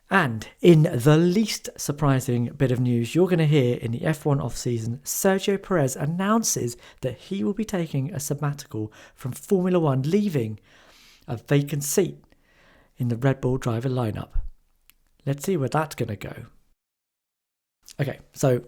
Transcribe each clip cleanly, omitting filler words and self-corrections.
And in the least surprising bit of news you're going to hear in the F1 off-season, Sergio Perez announces that he will be taking a sabbatical from Formula One, leaving a vacant seat in the Red Bull driver lineup. Let's see where that's going to go. Okay, so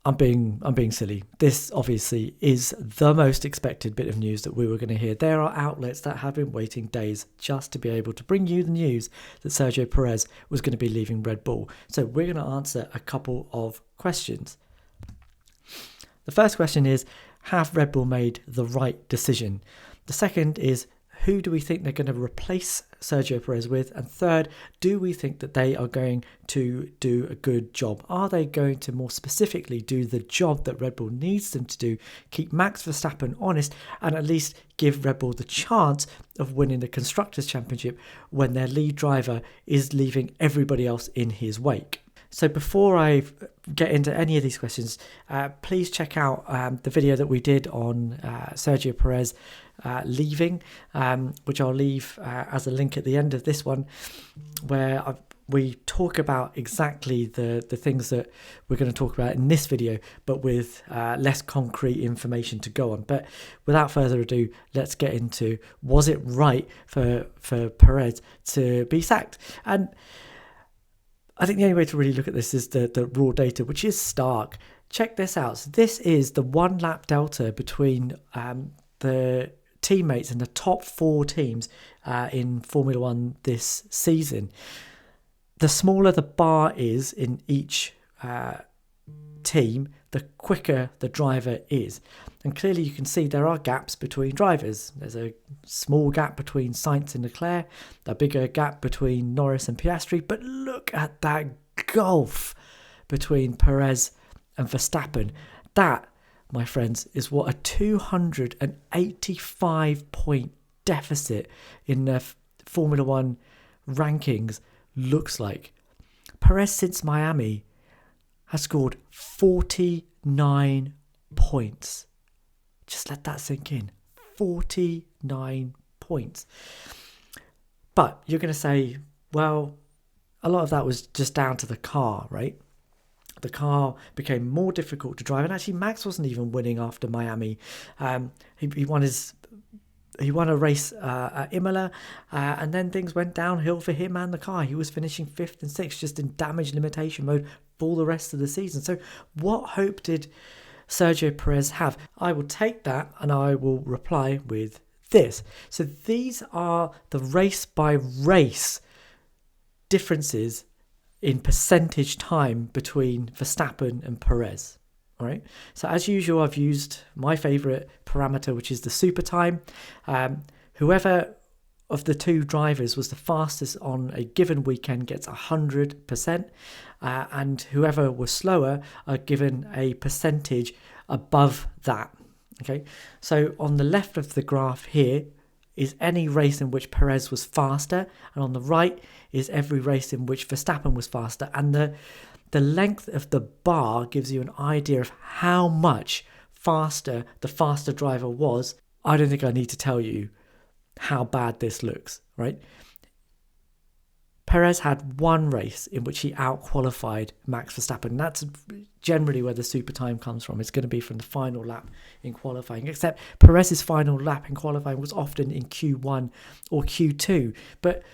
I'm being silly. This obviously is the most expected bit of news that we were going to hear. There are outlets that have been waiting days just to be able to bring you the news that Sergio Perez was going to be leaving Red Bull. So we're going to answer a couple of questions. The first question is, have Red Bull made the right decision? The second is, who do we think they're going to replace Sergio Perez with? And third, do we think that they are going to do a good job? Are they going to more specifically do the job that Red Bull needs them to do, keep Max Verstappen honest, and at least give Red Bull the chance of winning the Constructors' Championship when their lead driver is leaving everybody else in his wake? So before I get into any of these questions, please check out the video that we did on Sergio Perez leaving, which I'll leave as a link at the end of this one, where we talk about exactly the things that we're going to talk about in this video, but with less concrete information to go on. But without further ado, let's get into, was it right for Perez to be sacked? And I think the only way to really look at this is the raw data, which is stark. Check this out. So this is the 1 lap delta between the teammates in the top 4 teams in Formula One this season. The smaller the bar is in each team, the quicker the driver is. And clearly you can see there are gaps between drivers. There's a small gap between Sainz and Leclerc, a bigger gap between Norris and Piastri, but look at that gulf between Perez and Verstappen. That, my friends, is what a 285-point deficit in the Formula One rankings looks like. Perez since Miami has scored 49 points. Just let that sink in. 49 points. But you're going to say, well, a lot of that was just down to the car, right? The car became more difficult to drive. And actually, Max wasn't even winning after Miami. He won a race at Imola, and then things went downhill for him and the car. He was finishing 5th and 6th, just in damage limitation mode for the rest of the season. So what hope did Sergio Perez have? I will take that and I will reply with this. So these are the race by race differences in percentage time between Verstappen and Perez. All right. So as usual, I've used my favorite parameter, which is the super time. Whoever of the 2 drivers was the fastest on a given weekend gets 100%, and whoever was slower are given a percentage above that. Okay. So on the left of the graph here is any race in which Perez was faster, and on the right is every race in which Verstappen was faster. And the length of the bar gives you an idea of how much faster the faster driver was. I don't think I need to tell you how bad this looks, right? Perez had 1 race in which he out-qualified Max Verstappen. That's generally where the super time comes from. It's going to be from the final lap in qualifying, except Perez's final lap in qualifying was often in Q1 or Q2. But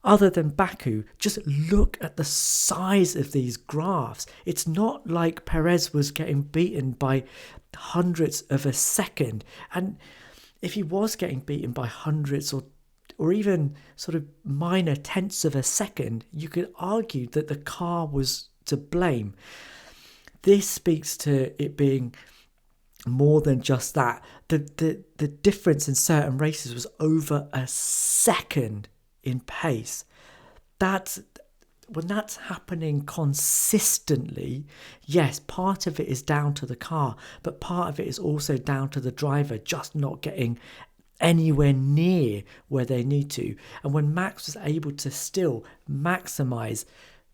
other than Baku, just look at the size of these graphs. It's not like Perez was getting beaten by hundredths of a second. And if he was getting beaten by hundreds or even sort of minor tenths of a second, you could argue that the car was to blame. This speaks to it being more than just that. The difference in certain races was over a second in pace. When that's happening consistently, yes, part of it is down to the car, but part of it is also down to the driver just not getting anywhere near where they need to. And when Max was able to still maximize,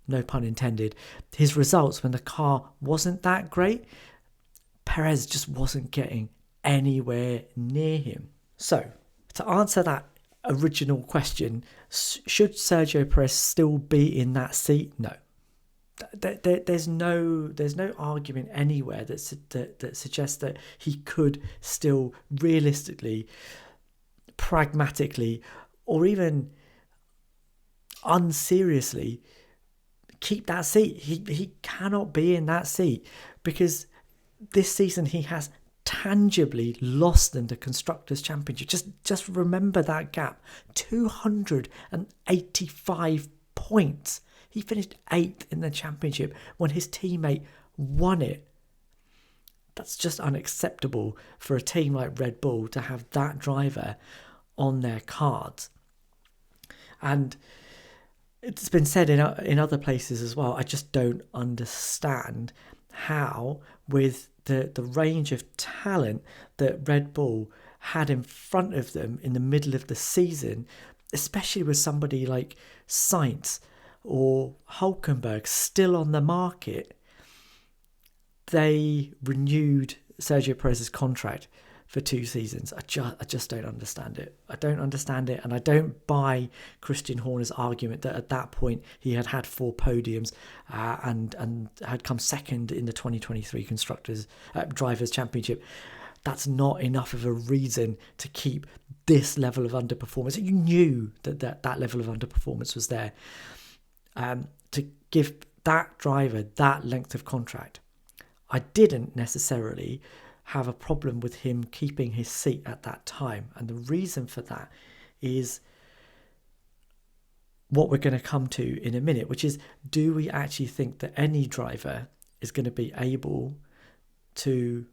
no pun intended, his results when the car wasn't that great, Perez just wasn't getting anywhere near him. So to answer that original question, should Sergio Perez still be in that seat? No. There's no argument anywhere that suggests that he could still realistically, pragmatically, or even unseriously keep that seat. He cannot be in that seat, because this season he has tangibly lost them the Constructors' Championship. Just remember that gap. 285 points. He finished 8th in the championship when his teammate won it. That's just unacceptable for a team like Red Bull to have that driver on their cards. And it's been said in other places as well, I just don't understand how, with the range of talent that Red Bull had in front of them in the middle of the season, especially with somebody like Sainz or Hülkenberg still on the market, they renewed Sergio Perez's contract for 2 seasons. I just don't understand it. I don't understand it, and I don't buy Christian Horner's argument that at that point he had 4 podiums and had come second in the 2023 Constructors Drivers' Championship. That's not enough of a reason to keep this level of underperformance. You knew that level of underperformance was there. To give that driver that length of contract. I didn't necessarily have a problem with him keeping his seat at that time. And the reason for that is what we're going to come to in a minute, which is, do we actually think that any driver is going to be able to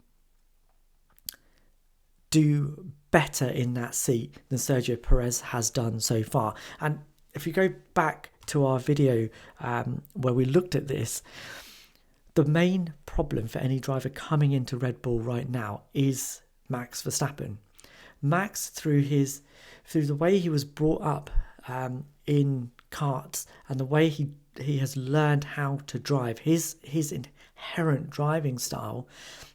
do better in that seat than Sergio Perez has done so far? And if you go back to our video where we looked at this, the main problem for any driver coming into Red Bull right now is Max Verstappen. Max, through the way he was brought up in karts and the way he has learned how to drive, his inherent driving style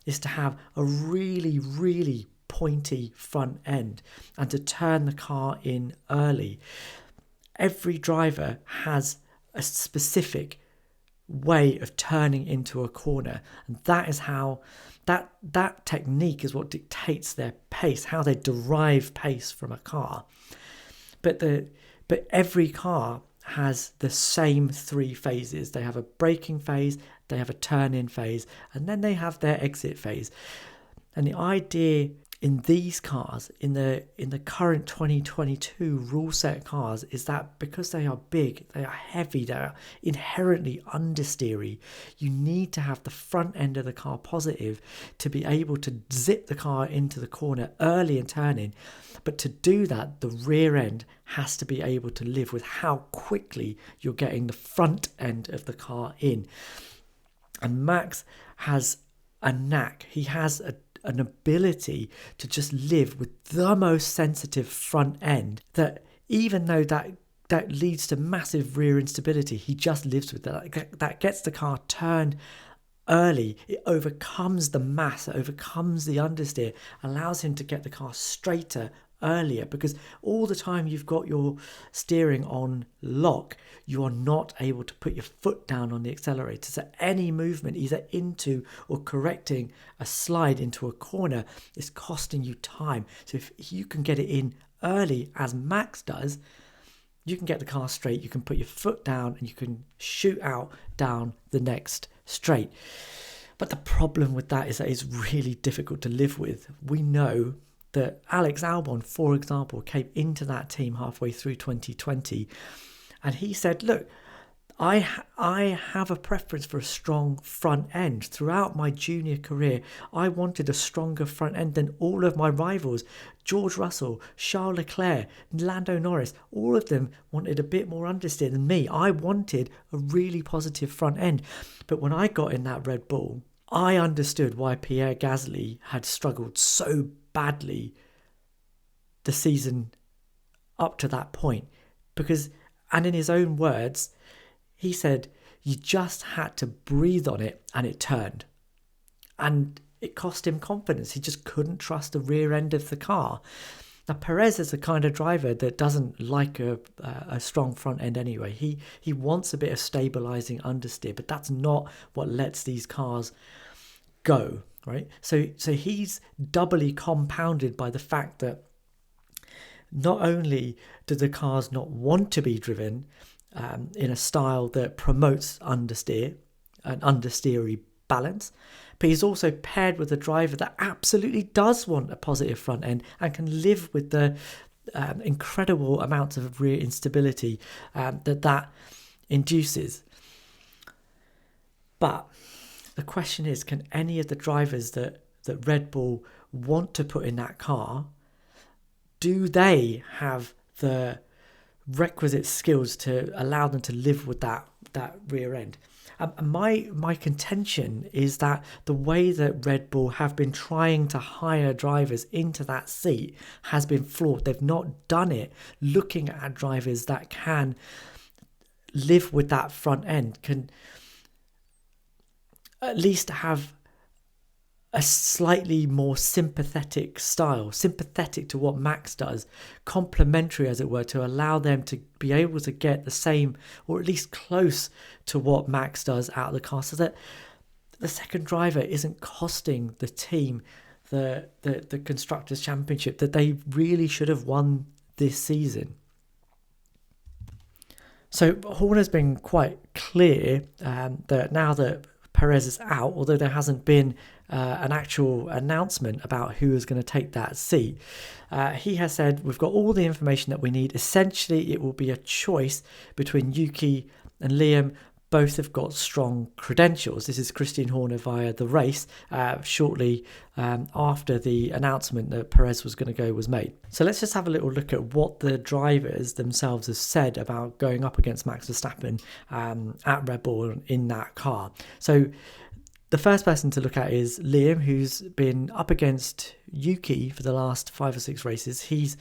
is to have a really, really pointy front end and to turn the car in early. Every driver has a specific way of turning into a corner, and that is how that technique is what dictates their pace, how they derive pace from a car. But every car has the same 3 phases. They have a braking phase, they have a turn-in phase, and then they have their exit phase. And the idea in these cars, in the current 2022 rule set cars, is that because they are big, they are heavy, they are inherently understeery, you need to have the front end of the car positive to be able to zip the car into the corner early and turn in. But to do that, the rear end has to be able to live with how quickly you're getting the front end of the car in. And Max has a knack. He has an ability to just live with the most sensitive front end, that even though that leads to massive rear instability, he just lives with that gets the car turned early. It overcomes the mass, it overcomes the understeer, allows him to get the car straighter earlier, because all the time you've got your steering on lock, you are not able to put your foot down on the accelerator. So any movement either into or correcting a slide into a corner is costing you time. So if you can get it in early, as Max does, you can get the car straight, you can put your foot down, and you can shoot out down the next straight. But the problem with that is that it's really difficult to live with. We know that Alex Albon, for example, came into that team halfway through 2020, and he said, look, I have a preference for a strong front end. Throughout my junior career, I wanted a stronger front end than all of my rivals. George Russell, Charles Leclerc, Lando Norris, all of them wanted a bit more understeer than me. I wanted a really positive front end. But when I got in that Red Bull, I understood why Pierre Gasly had struggled so badly the season up to that point. Because, and in his own words, he said, you just had to breathe on it and it turned. And it cost him confidence. He just couldn't trust the rear end of the car. Now, Perez is the kind of driver that doesn't like a strong front end anyway. He wants a bit of stabilising understeer, but that's not what lets these cars go, right? So he's doubly compounded by the fact that not only do the cars not want to be driven in a style that promotes understeer, an understeery balance, but he's also paired with a driver that absolutely does want a positive front end and can live with the incredible amounts of rear instability that induces. But the question is, can any of the drivers that Red Bull want to put in that car, do they have the requisite skills to allow them to live with that rear end? My contention is that the way that Red Bull have been trying to hire drivers into that seat has been flawed. They've not done it looking at drivers that can live with that front end, can at least have a slightly more sympathetic style, sympathetic to what Max does, complementary as it were, to allow them to be able to get the same or at least close to what Max does out of the car, so that the second driver isn't costing the team the Constructors' Championship that they really should have won this season. So Horner's been quite clear that now that Perez is out, although there hasn't been an actual announcement about who is going to take that seat, he has said, we've got all the information that we need. Essentially, it will be a choice between Yuki and Liam. Both have got strong credentials. This is Christian Horner via The Race, shortly after the announcement that Perez was going to go was made. So let's just have a little look at what the drivers themselves have said about going up against Max Verstappen at Red Bull in that car. So the first person to look at is Liam, who's been up against Yuki for the last 5 or 6 races. He's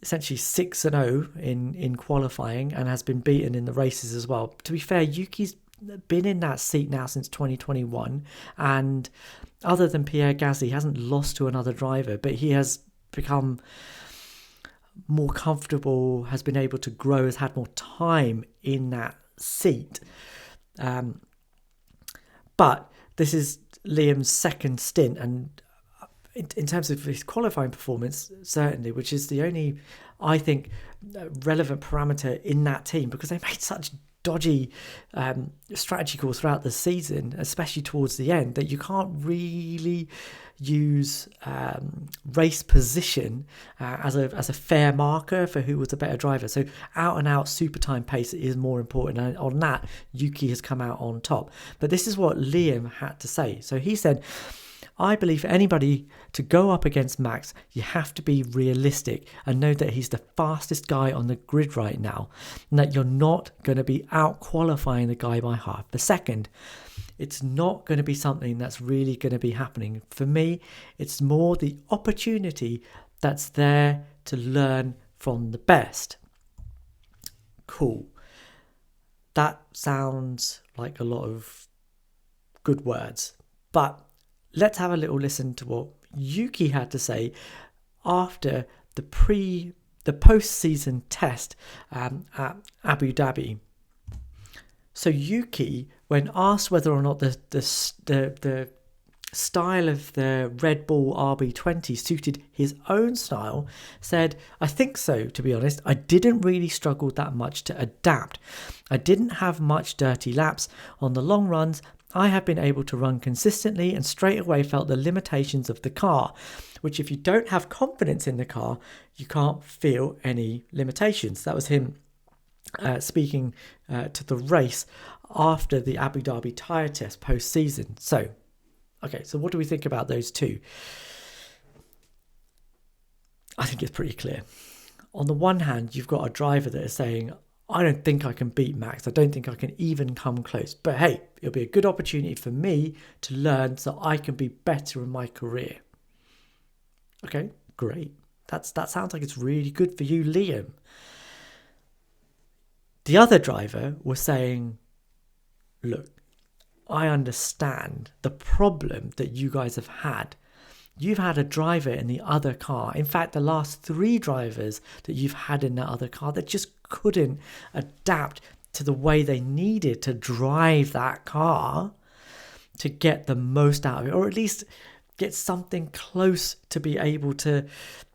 essentially 6-0 in qualifying and has been beaten in the races as well. To be fair, Yuki's been in that seat now since 2021, and other than Pierre Gasly, hasn't lost to another driver, but he has become more comfortable, has been able to grow, has had more time in that seat. But this is Liam's second stint, and in terms of his qualifying performance, certainly, which is the only, I think, relevant parameter in that team, because they made such dodgy strategy calls throughout the season, especially towards the end, that you can't really use race position as a fair marker for who was the better driver. So out and out super time pace is more important, and on that Yuki has come out on top. But this is what Liam had to say. So he said, I believe for anybody to go up against Max, you have to be realistic and know that he's the fastest guy on the grid right now, and that you're not going to be out qualifying the guy by half a second. It's not going to be something that's really going to be happening. For me, it's more the opportunity that's there to learn from the best. Cool. That sounds like a lot of good words, but let's have a little listen to what Yuki had to say after the post-season test at Abu Dhabi. So Yuki, when asked whether or not the style of the Red Bull RB20 suited his own style, said, I think so, to be honest. I didn't really struggle that much to adapt. I didn't have much dirty laps. On the long runs, I have been able to run consistently and straight away felt the limitations of the car, which if you don't have confidence in the car, you can't feel any limitations. That was him speaking to The Race after the Abu Dhabi tyre test post-season. So what do we think about those two? I think it's pretty clear. On the one hand, you've got a driver that is saying, I don't think I can beat Max. I don't think I can even come close. But hey, it'll be a good opportunity for me to learn so I can be better in my career. Okay, great. That sounds like it's really good for you, Liam. The other driver was saying, look, I understand the problem that you guys have had You've had a driver in the other car. In fact, the last 3 drivers that you've had in that other car that just couldn't adapt to the way they needed to drive that car to get the most out of it, or at least get something close to be able to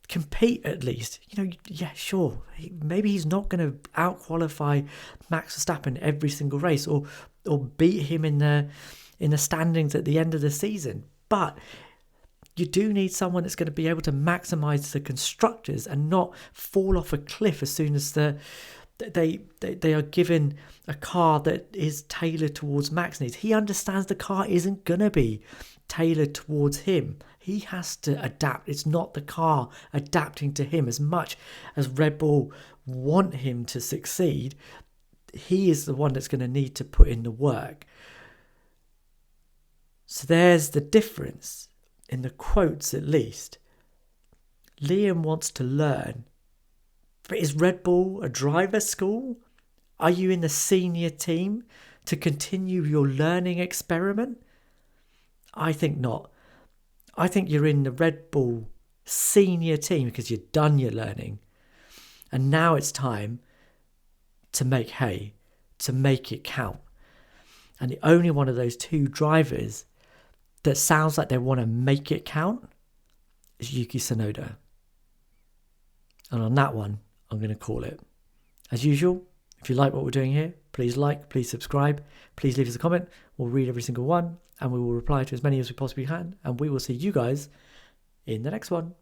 compete at least. Yeah, sure. Maybe he's not going to out-qualify Max Verstappen every single race or beat him in the standings at the end of the season. But you do need someone that's going to be able to maximise the constructors and not fall off a cliff as soon as they are given a car that is tailored towards Max needs. He understands the car isn't going to be tailored towards him. He has to adapt. It's not the car adapting to him. As much as Red Bull want him to succeed, he is the one that's going to need to put in the work. So there's the difference in the quotes, at least. Liam wants to learn. But is Red Bull a driver school? Are you in the senior team to continue your learning experiment? I think not. I think you're in the Red Bull senior team because you've done your learning. And now it's time to make hay, to make it count. And the only one of those 2 drivers that sounds like they want to make it count is Yuki Tsunoda. And on that one, I'm going to call it. As usual, if you like what we're doing here, please like, please subscribe, please leave us a comment. We'll read every single one and we will reply to as many as we possibly can. And we will see you guys in the next one.